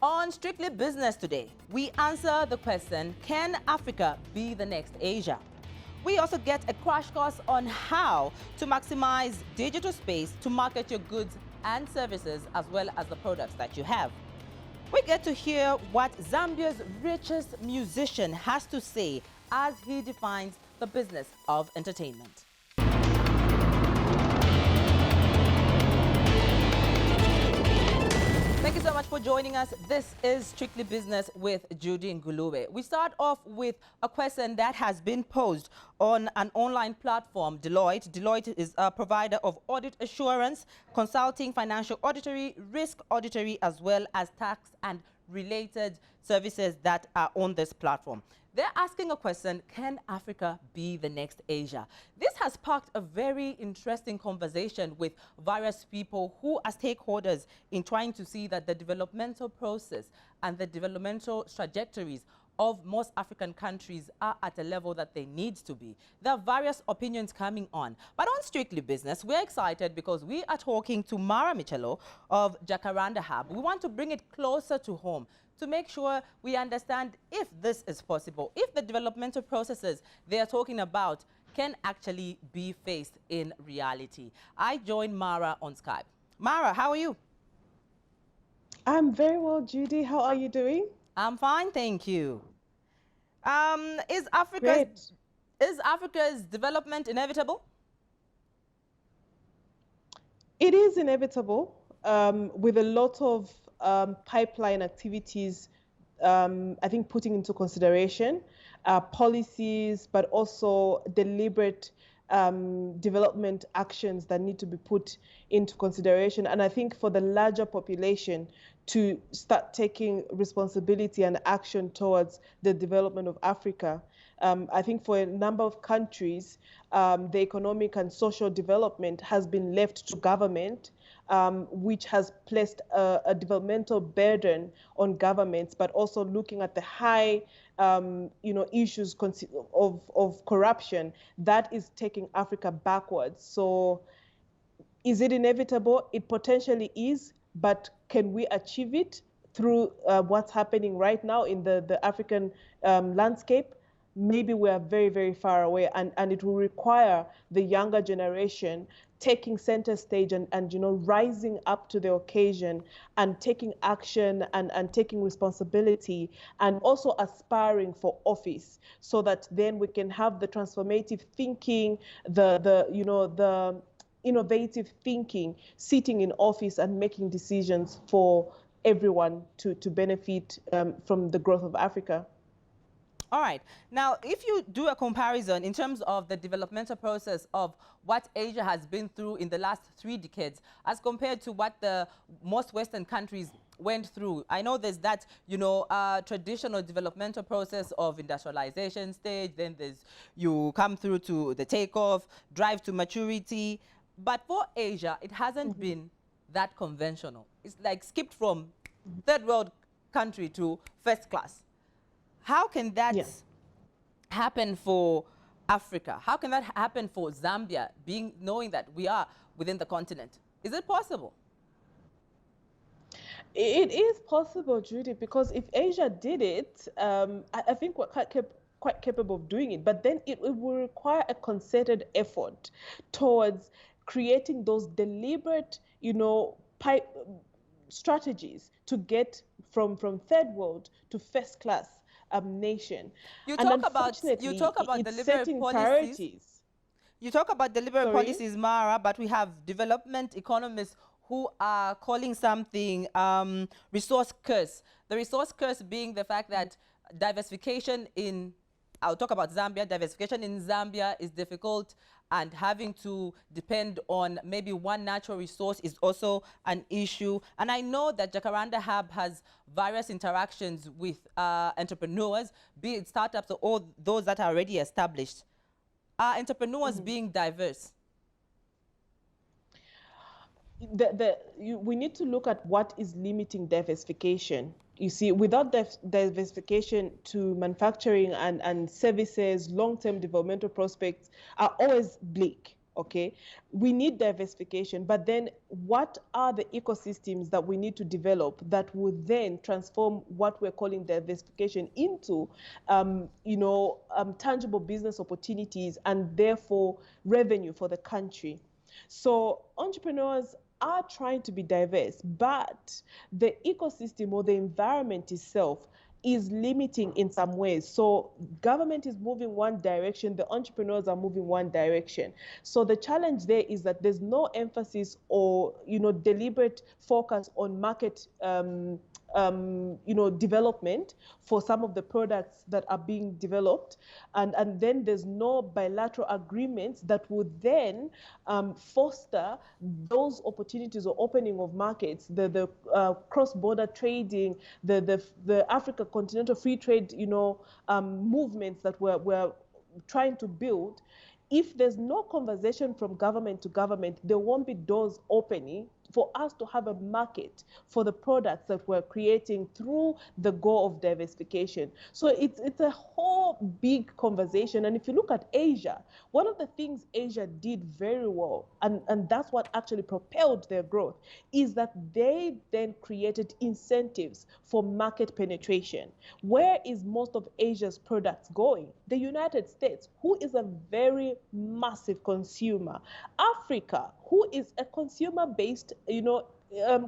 On Strictly Business today, we answer the question, can Africa be the next Asia? We also get a crash course on how to maximize digital space to market your goods and services as well as the products that you have. We get to hear what Zambia's richest musician has to say as he defines the business of entertainment. Thank you so much for joining us. This is Strictly Business with Judy Ngulube. We start off with a question that has been posed on an online platform, Deloitte. Deloitte is a provider of audit assurance, consulting, financial auditory, risk auditory, as well as tax and related services that are on this platform. They're asking a question, can Africa be the next Asia? This has sparked a very interesting conversation with various people who are stakeholders in trying to see that the developmental process and the developmental trajectories of most African countries are at a level that they need to be. There are various opinions coming on. But on Strictly Business, we're excited because we are talking to Mara MICHELO of Jacaranda Hub. We want to bring it closer to home to make sure we understand if this is possible, if the developmental processes they are talking about can actually be faced in reality. I joined Mara on Skype. Mara, how are you? I'm very well, Judy. How are you doing? I'm fine, thank you. Is Africa's development inevitable? It is inevitable, with a lot of pipeline activities, I think, putting into consideration policies, but also deliberate development actions that need to be put into consideration. And I think for the larger population to start taking responsibility and action towards the development of Africa. I think for a number of countries, the economic and social development has been left to government, which has placed a developmental burden on governments, but also looking at the high issues of corruption that is taking Africa backwards. So is it inevitable? It potentially is, but can we achieve it through what's happening right now in the African landscape? Maybe we are very, very far away, and it will require the younger generation taking center stage and rising up to the occasion and taking action and taking responsibility and also aspiring for office, so that then we can have the transformative thinking, the innovative thinking, sitting in office and making decisions for everyone to benefit from the growth of Africa. All right. Now, if you do a comparison in terms of the developmental process of what Asia has been through in the last 3 decades as compared to what the most Western countries went through, I know there's that, traditional developmental process of industrialization stage, then you come through to the takeoff, drive to maturity. But for Asia, it hasn't been that conventional. It's like skipped from third world country to first class. How can that happen for Africa? How can that happen for Zambia, knowing that we are within the continent? Is it possible? It is possible, Judy, because if Asia did it, I think we're quite capable of doing it. But then it will require a concerted effort towards creating those deliberate, strategies to get from third world to first class nation. You talk about deliberate policies. You talk about deliberate policies, Mara, but we have development economists who are calling something resource curse. The resource curse being the fact that I'll talk about Zambia. Diversification in Zambia is difficult, and having to depend on maybe one natural resource is also an issue. And I know that Jacaranda Hub has various interactions with entrepreneurs, be it startups or all those that are already established. Are entrepreneurs being diverse? We need to look at what is limiting diversification. You see, without diversification to manufacturing and services, long-term developmental prospects are always bleak. okay? We need diversification, but then what are the ecosystems that we need to develop that would then transform what we're calling diversification into, tangible business opportunities and therefore revenue for the country? So entrepreneurs are trying to be diverse, but the ecosystem or the environment itself is limiting in some ways. So government is moving one direction, the entrepreneurs are moving one direction. So the challenge there is that there's no emphasis or deliberate focus on market development for some of the products that are being developed, and then there's no bilateral agreements that would then foster those opportunities or opening of markets, the cross-border trading, the Africa continental free trade, movements that we're trying to build. If there's no conversation from government to government, there won't be doors opening for us to have a market for the products that we're creating through the goal of diversification. So it's a whole big conversation. And if you look at Asia, one of the things Asia did very well, and that's what actually propelled their growth, is that they then created incentives for market penetration. Where is most of Asia's products going? The United States, who is a very massive consumer. Africa, who is a consumer-based,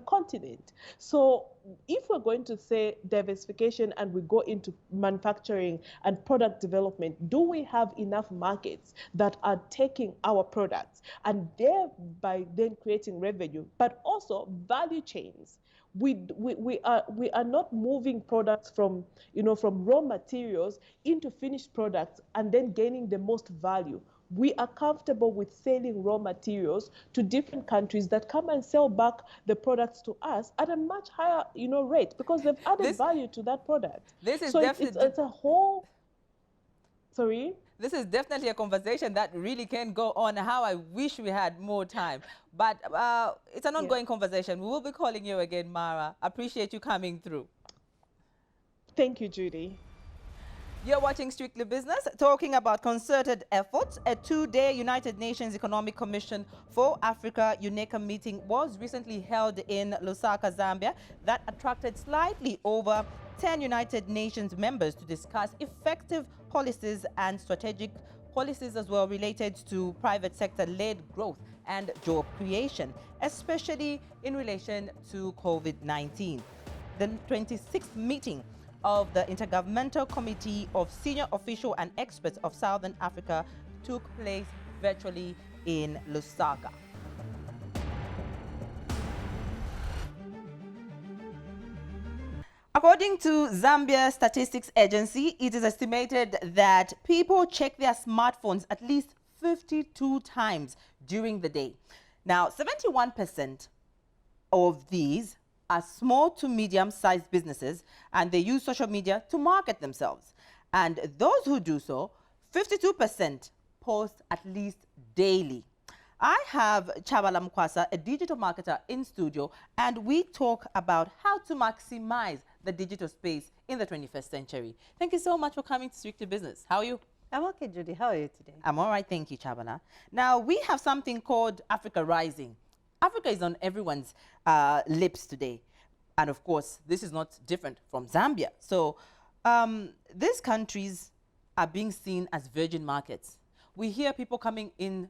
continent. So if we're going to say diversification and we go into manufacturing and product development, do we have enough markets that are taking our products and thereby then creating revenue, but also value chains? We are not moving products from raw materials into finished products and then gaining the most value. We are comfortable with selling raw materials to different countries that come and sell back the products to us at a much higher, rate, because they've added value to that product. This is so definitely it's a whole. Sorry. This is definitely a conversation that really can go on. How I wish we had more time, but it's an ongoing conversation. We will be calling you again, Mara. Appreciate you coming through. Thank you, Judy. You're watching Strictly Business, talking about concerted efforts. A two-day United Nations Economic Commission for Africa UNECA meeting was recently held in Lusaka, Zambia, that attracted slightly over 10 United Nations members to discuss effective policies and strategic policies as well related to private sector-led growth and job creation, especially in relation to COVID-19. The 26th meeting of the Intergovernmental Committee of Senior Officials and Experts of Southern Africa took place virtually in Lusaka. According to Zambia Statistics Agency, it is estimated that people check their smartphones at least 52 times during the day. Now, 71% of these are small to medium-sized businesses, and they use social media to market themselves. And those who do so, 52% post at least daily. I have CHABALA MUKWASA, a digital marketer, in studio, and we talk about how to maximize the digital space in the 21st century. Thank you so much for coming to Strictly Business. How are you? I'm okay, Judy. How are you today? I'm all right, thank you, CHABALA. Now, we have something called Africa Rising. Africa is on everyone's lips today. And of course, this is not different from Zambia. So these countries are being seen as virgin markets. We hear people coming into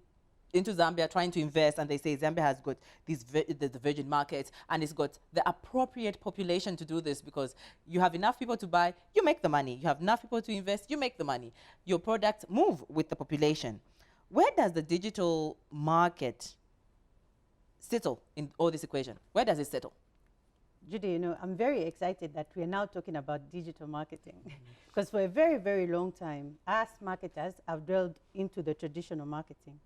Zambia trying to invest, and they say Zambia has got the virgin markets, and it's got the appropriate population to do this, because you have enough people to buy, you make the money. You have enough people to invest, you make the money. Your products move with the population. Where does the digital market settle in all this equation? Where does it settle? Judy, I'm very excited that we are now talking about digital marketing, because for a very, very long time, us marketers have delved into the traditional marketing.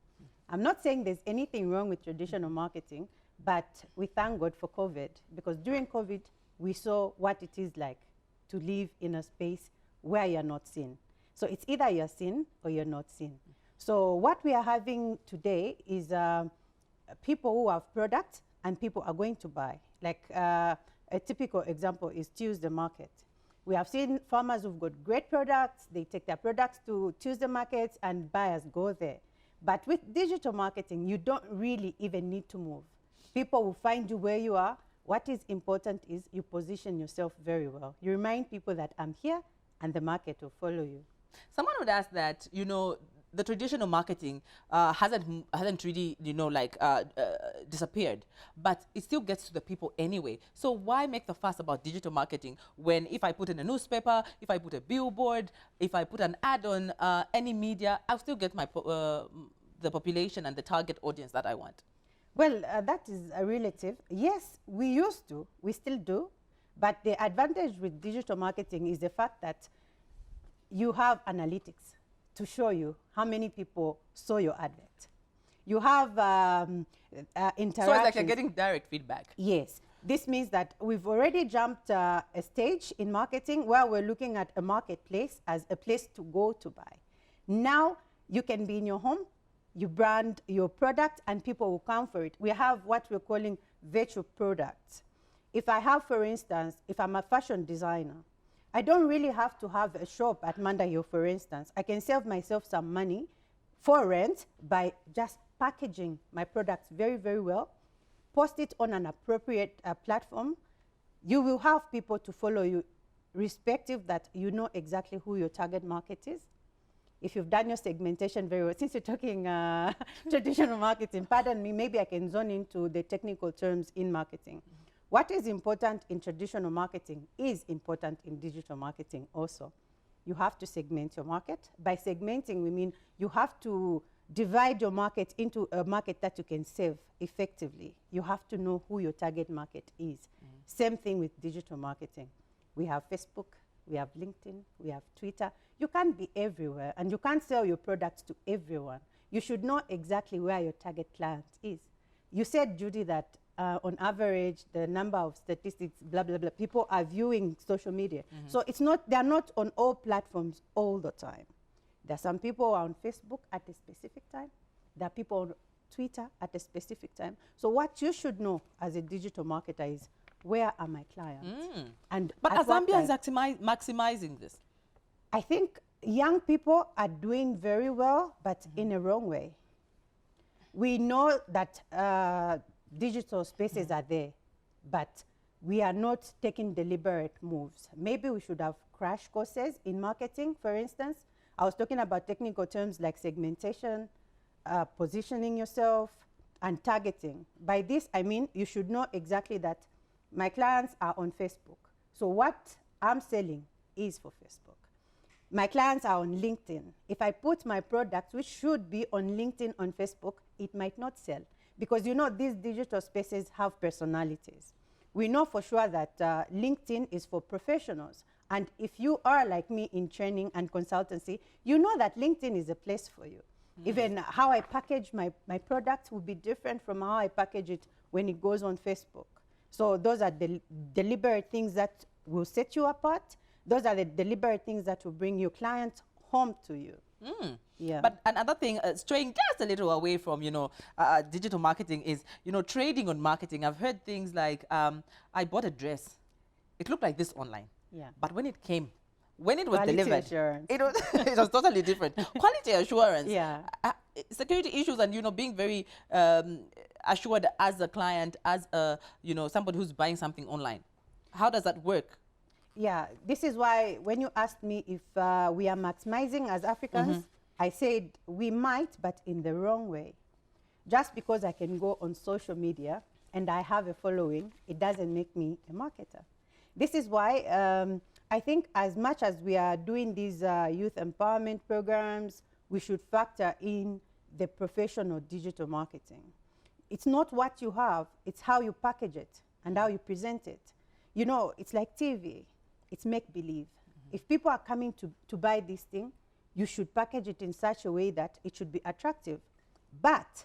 I'm not saying there's anything wrong with traditional marketing, but we thank God for COVID, because during COVID, we saw what it is like to live in a space where you're not seen. So it's either you're seen or you're not seen. So what we are having today is people who have products and people are going to buy. Like a typical example is Tuesday Market. We have seen farmers who've got great products, they take their products to Tuesday markets and buyers go there. But with digital marketing, you don't really even need to move. People will find you where you are. What is important is you position yourself very well. You remind people that I'm here and the market will follow you. Someone would ask that, you know, the traditional marketing hasn't really, you know, like disappeared, but it still gets to the people anyway. So why make the fuss about digital marketing when if I put in a newspaper, if I put a billboard, if I put an ad on any media, I'll still get my the population and the target audience that I want? Well, that is a relative. Yes, we used to, we still do, but the advantage with digital marketing is the fact that you have analytics to show you how many people saw your advert. You have interactions. So it's like you're getting direct feedback. Yes. This means that we've already jumped a stage in marketing where we're looking at a marketplace as a place to go to buy. Now you can be in your home, you brand your product, and people will come for it. We have what we're calling virtual products. If I have, for instance, if I'm a fashion designer, I don't really have to have a shop at Manda Hill, for instance. I can save myself some money for rent by just packaging my products very, very well, post it on an appropriate platform. You will have people to follow you, respective that you know exactly who your target market is. If you've done your segmentation very well, since you're talking traditional marketing, pardon me, maybe I can zone into the technical terms in marketing. What is important in traditional marketing is important in digital marketing also. You have to segment your market. By segmenting, we mean you have to divide your market into a market that you can serve effectively. You have to know who your target market is. Same thing with digital marketing. We have Facebook, we have LinkedIn, we have Twitter. You can't be everywhere, and you can't sell your products to everyone. You should know exactly where your target client is. You said, Judy, that on average, the number of statistics, blah, blah, blah, people are viewing social media. So it's not, they're not on all platforms all the time. There are some people who are on Facebook at a specific time. There are people on Twitter at a specific time. So what you should know as a digital marketer is, where are my clients? But are Zambians maximizing this? I think young people are doing very well, but in a wrong way. We know that digital spaces are there, but we are not taking deliberate moves. Maybe we should have crash courses in marketing, for instance. I was talking about technical terms like segmentation, positioning yourself, and targeting. By this, I mean you should know exactly that my clients are on Facebook. So what I'm selling is for Facebook. My clients are on LinkedIn. If I put my products, which should be on LinkedIn, on Facebook, it might not sell. Because you know, these digital spaces have personalities. We know for sure that LinkedIn is for professionals. And if you are like me in training and consultancy, you know that LinkedIn is a place for you. Even how I package my products will be different from how I package it when it goes on Facebook. So those are the deliberate things that will set you apart. Those are the deliberate things that will bring your clients home to you. Yeah. But another thing, straying just a little away from, you know, digital marketing is, you know, trading on marketing. I've heard things like, I bought a dress. It looked like this online. Yeah. But when it came, when it was Quality delivered, assurance. it was totally different. Quality assurance. Yeah. Security issues and, you know, being very assured as a client, as a, you know, somebody who's buying something online. How does that work? Yeah, this is why when you asked me if we are maximizing as Africans, I said we might, but in the wrong way. Just because I can go on social media and I have a following, it doesn't make me a marketer. This is why I think as much as we are doing these youth empowerment programs, we should factor in the professional digital marketing. It's not what you have, it's how you package it and how you present it. You know, it's like TV. It's make-believe. If people are coming to buy this thing, you should package it in such a way that it should be attractive. But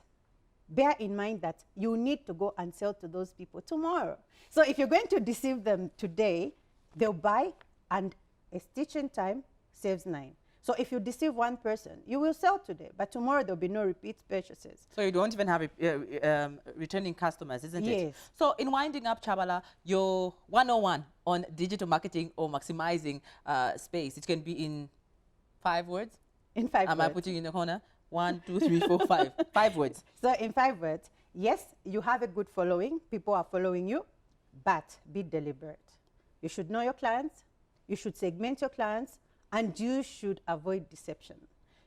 bear in mind that you need to go and sell to those people tomorrow. So if you're going to deceive them today, they'll buy, and a stitch in time saves 9. So if you deceive one person, you will sell today, but tomorrow there'll be no repeat purchases. So you don't even have returning customers, isn't it? Yes. So in winding up, Chabala, your 101 on digital marketing or maximizing space, it can be in 5 words? In 5 Am words. I putting you in the corner? 1, 2, 3, 4, 5. 5 words. So in 5 words, yes, you have a good following. People are following you, but be deliberate. You should know your clients. You should segment your clients, and you should avoid deception.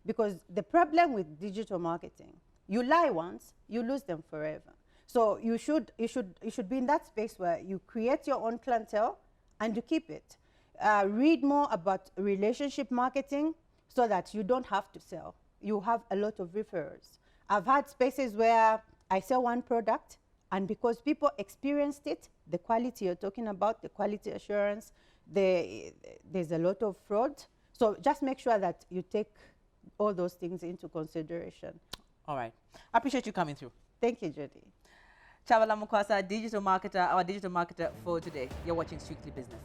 Because the problem with digital marketing, you lie once, you lose them forever. So you should be in that space where you create your own clientele and you keep it. Read more about relationship marketing so that you don't have to sell. You have a lot of referrals. I've had spaces where I sell one product, and because people experienced it, the quality you're talking about, the quality assurance, there's a lot of fraud. So just make sure that you take all those things into consideration. All right. I appreciate you coming through. Thank you, Judy. CHABALA MUKWASA, digital marketer, our digital marketer for today. You're watching Strictly Business.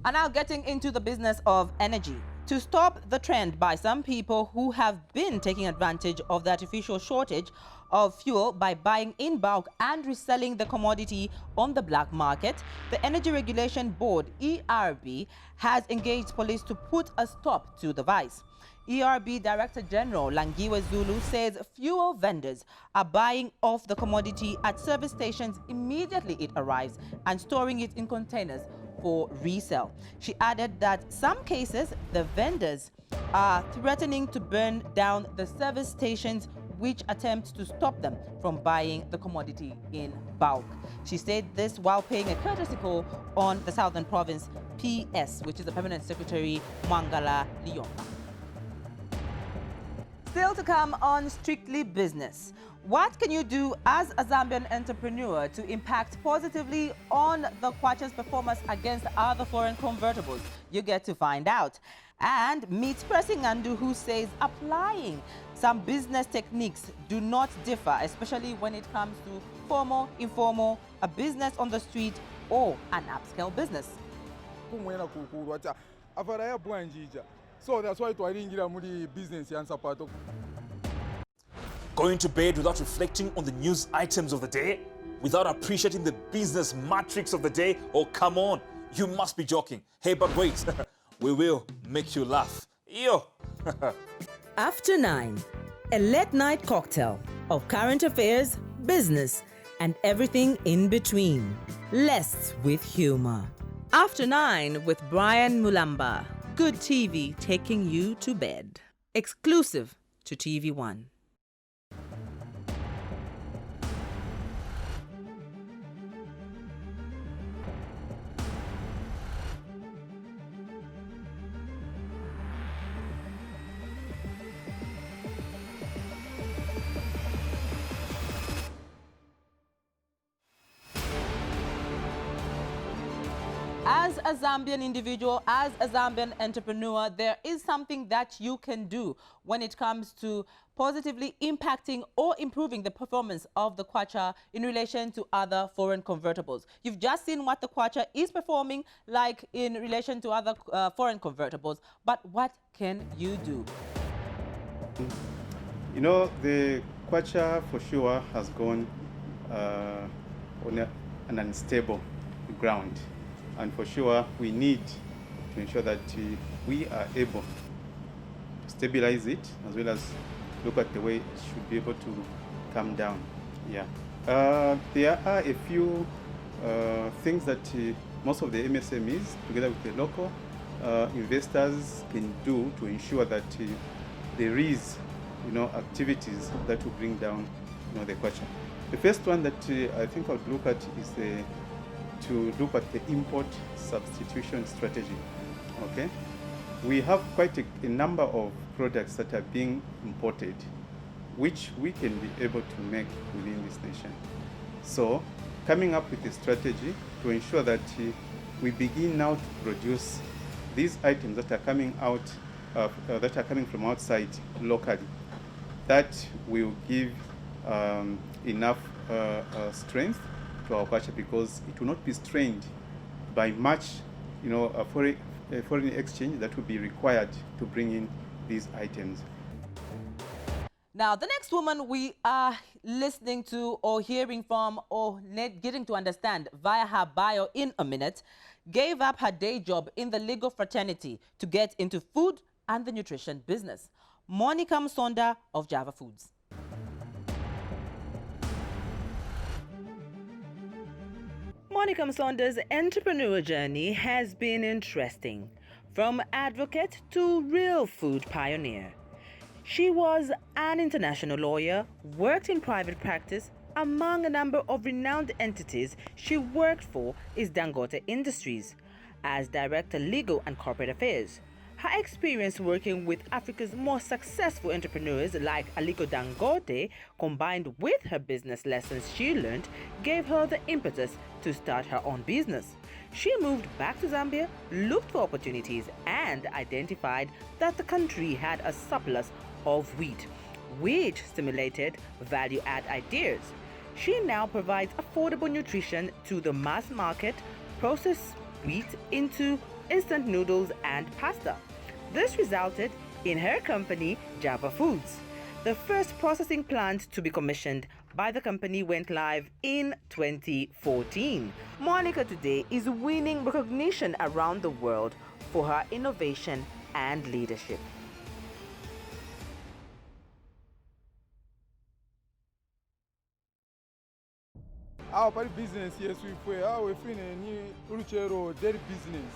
And now getting into the business of energy. To stop the trend by some people who have been taking advantage of the artificial shortage of fuel by buying in bulk and reselling the commodity on the black market, the Energy Regulation Board, ERB, has engaged police to put a stop to the vice. ERB Director General Langiwe Zulu says fuel vendors are buying off the commodity at service stations immediately it arrives and storing it in containers for resale. She added that some cases the vendors are threatening to burn down the service stations which attempt to stop them from buying the commodity in bulk. She said this while paying a courtesy call on the Southern Province PS, which is the Permanent Secretary Mwangala Liyomba. Still to come on Strictly Business. What can you do as a Zambian entrepreneur to impact positively on the Kwacha's performance against other foreign convertibles? You get to find out. And meet Presingandu, who says applying some business techniques do not differ, especially when it comes to formal, informal, a business on the street, or an upscale business. So that's why I didn't business and support. Going to bed without reflecting on the news items of the day? Without appreciating the business matrix of the day? Oh, come on, you must be joking. Hey, but wait, we will make you laugh. Yo! After 9, a late night cocktail of current affairs, business, and everything in between. Less with humor. After 9 with Brian Mulamba. Good TV taking you to bed. Exclusive to TV1. As a Zambian individual, as a Zambian entrepreneur, there is something that you can do when it comes to positively impacting or improving the performance of the Kwacha in relation to other foreign convertibles. You've just seen what the Kwacha is performing like in relation to other foreign convertibles, but what can you do? You know, the Kwacha for sure has gone on an unstable ground. And for sure, we need to ensure that we are able to stabilize it as well as look at the way it should be able to come down. Yeah. There are a few things that most of the MSMEs, together with the local investors, can do to ensure that there is, activities that will bring down, the Kwacha. The first one that I think I would look at is to look at the import substitution strategy. Okay, we have quite a number of products that are being imported, which we can be able to make within this nation. So, coming up with a strategy to ensure that we begin now to produce these items that are coming out, that are coming from outside locally, that will give enough strength to our Kwacha, because it will not be strained by much, a foreign exchange that will be required to bring in these items. Now, the next woman we are listening to or hearing from or getting to understand via her bio in a minute gave up her day job in the legal fraternity to get into food and the nutrition business. Monica MUSONDA'S of Java Foods. Monica MUSONDA'S entrepreneur journey has been interesting, from advocate to real food pioneer. She was an international lawyer, worked in private practice. Among a number of renowned entities she worked for is Dangote Industries as Director Legal and Corporate Affairs. Her experience working with Africa's most successful entrepreneurs like Aliko Dangote, combined with her business lessons she learned, gave her the impetus to start her own business. She moved back to Zambia, looked for opportunities, and identified that the country had a surplus of wheat, which stimulated value-add ideas. She now provides affordable nutrition to the mass market, processed wheat into instant noodles and pasta. This resulted in her company, Java Foods. The first processing plant to be commissioned by the company went live in 2014. Monica today is winning recognition around the world for her innovation and leadership. Our business, yes, we ni uruchero dairy business.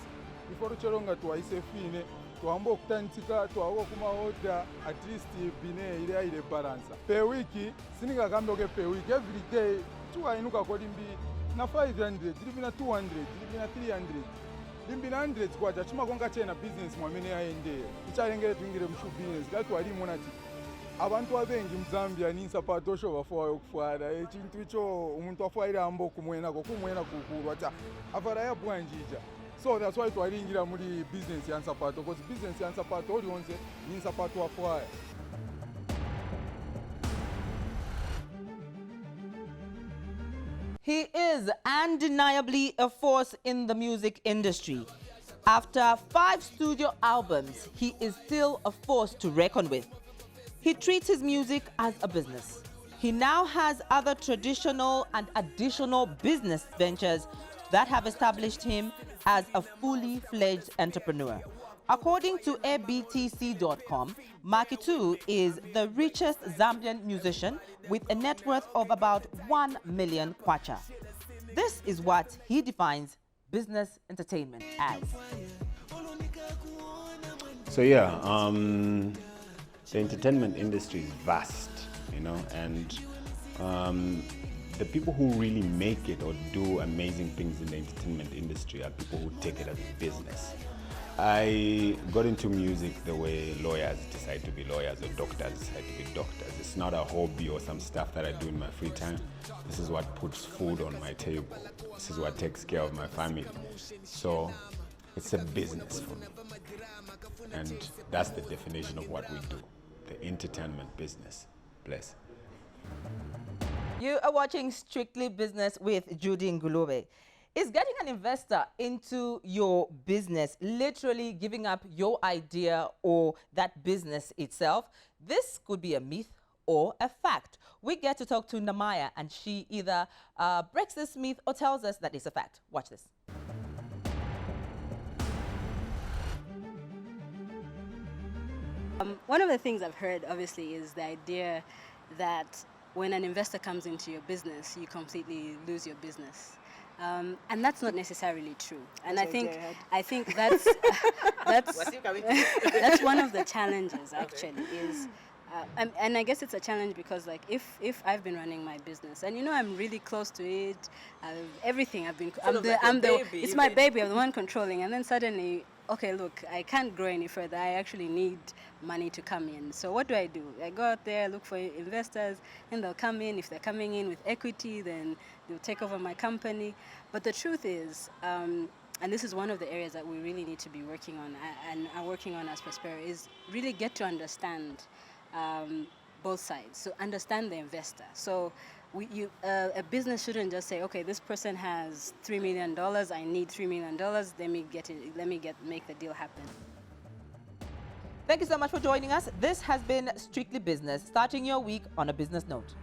Before uruchero nga tuwaise fine, tuambo kutantika, tuawo kuma order, at least bine ile balance. Per week, sininga kambe per week, every day, tuwa inuka kwa limbi na 500, limbi na 200, limbi na 300. Limbi na 100 kwa chachima konga chena business mwamene ya ende. Icharengere tuingire mshu business, gatu wali monati. Abantu abengi mzambia ni sapato sho bafuwa okufara ekintu icho umuntu afuwaira ambo kumwena kukuru ata afara ya bwanjija. So that's why twalingira muri business ya sapato, because business ya sapato oli onse ni sapato afuwa. He is undeniably a force in the music industry. After 5 studio albums, he is still a force to reckon with. He treats his music as a business. He now has other traditional and additional business ventures that have established him as a fully fledged entrepreneur. According to abtc.com, MACKY2'S is the richest Zambian musician with a net worth of about 1 million kwacha. This is what he defines business entertainment as. So yeah, the entertainment industry is vast, you know, and the people who really make it or do amazing things in the entertainment industry are people who take it as a business. I got into music the way lawyers decide to be lawyers or doctors decide to be doctors. It's not a hobby or some stuff that I do in my free time. This is what puts food on my table. This is what takes care of my family. So it's a business for me. And that's the definition of what we do. The entertainment business. Bless. You are watching Strictly Business with Judy Ngulube. Is getting an investor into your business literally giving up your idea or that business itself? This could be a myth or a fact. We get to talk to Namaya, and she either breaks this myth or tells us that it's a fact. Watch this. One of the things I've heard, obviously, is the idea that when an investor comes into your business, you completely lose your business. And that's not necessarily true. And I think that's that's one of the challenges, actually, is and I guess it's a challenge because, like, if I've been running my business and, you know, I'm really close to it, everything it's my baby, I'm the one controlling, and then suddenly, okay, look, I can't grow any further. I actually need money to come in. So what do? I go out there, look for investors, and they'll come in. If they're coming in with equity, then they'll take over my company. But the truth is, and this is one of the areas that we really need to be working on and are working on as Prospero, is really get to understand both sides. So understand the investor. So a business shouldn't just say, okay, this person has $3 million, I need $3 million, make the deal happen. Thank you so much for joining us. This has been Strictly Business, starting your week on a business note.